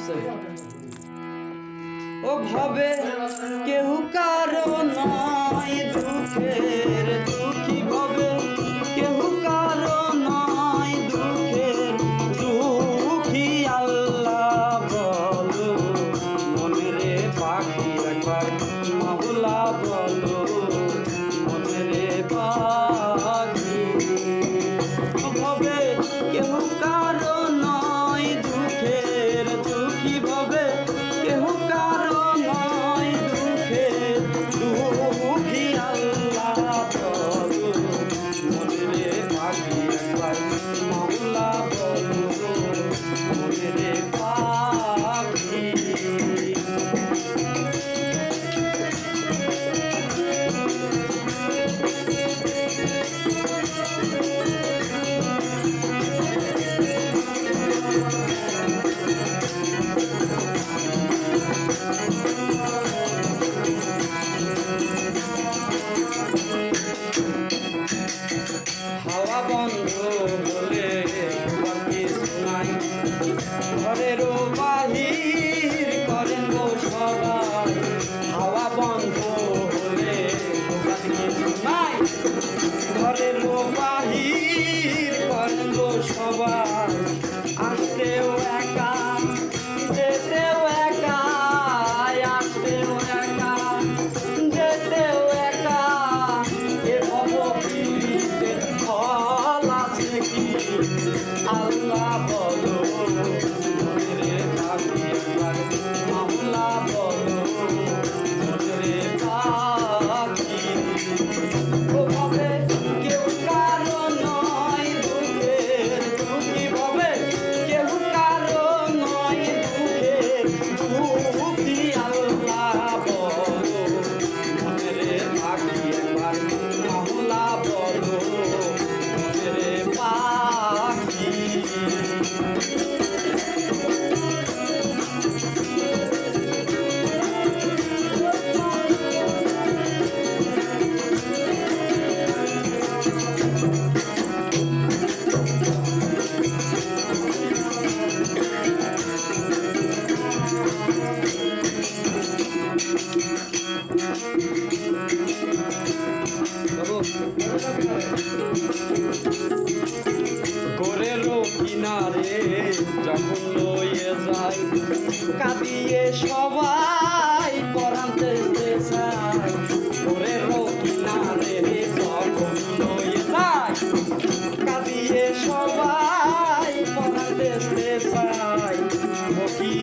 আছে ও ভাবে কেউ কারো নয় দুঃখের দুঃখী ভাবে কেউ কারো নয় দুঃখের দুঃখী আল্লাহ বলো মনেরে পাখি একবার মাওলা বলো মনেরে পাখি ভাবে কেউ কারো নয় দুঃখের দুঃখী ভাবে কেউ কারো নয় দুঃখের দুঃখী আল্লাহ বলো মনেরে পাখি একবার মাওলা বলো মনেরে পাখি হাওয়া বন্ধ হলে বাকি শোনাই ঘরেরও বাহির করেন গো সবাই হাওয়া বন্ধ হলে বাকি শোনাই ঘরেরও বাহির করেন গো সবাই আসতেও একা যেতেও একা আসতেও একা যেতেও একা এ ভবপীড়িতের ফল আছে কি আল্লাহ বলো মনেরে পাখি একবার মাওলা বলো মনেরে পাখি ও ভাবে কেউ কারো নয় দুঃখের দুঃখী ভাবে কেউ কারো নয় দুঃখের দুঃখী আল্লাহ বলো মনেরে পাখি একবার মাওলা বলো মনেরে পাখি করেলো কিনারে যখন লয়ে যায় কাঁদিয়ে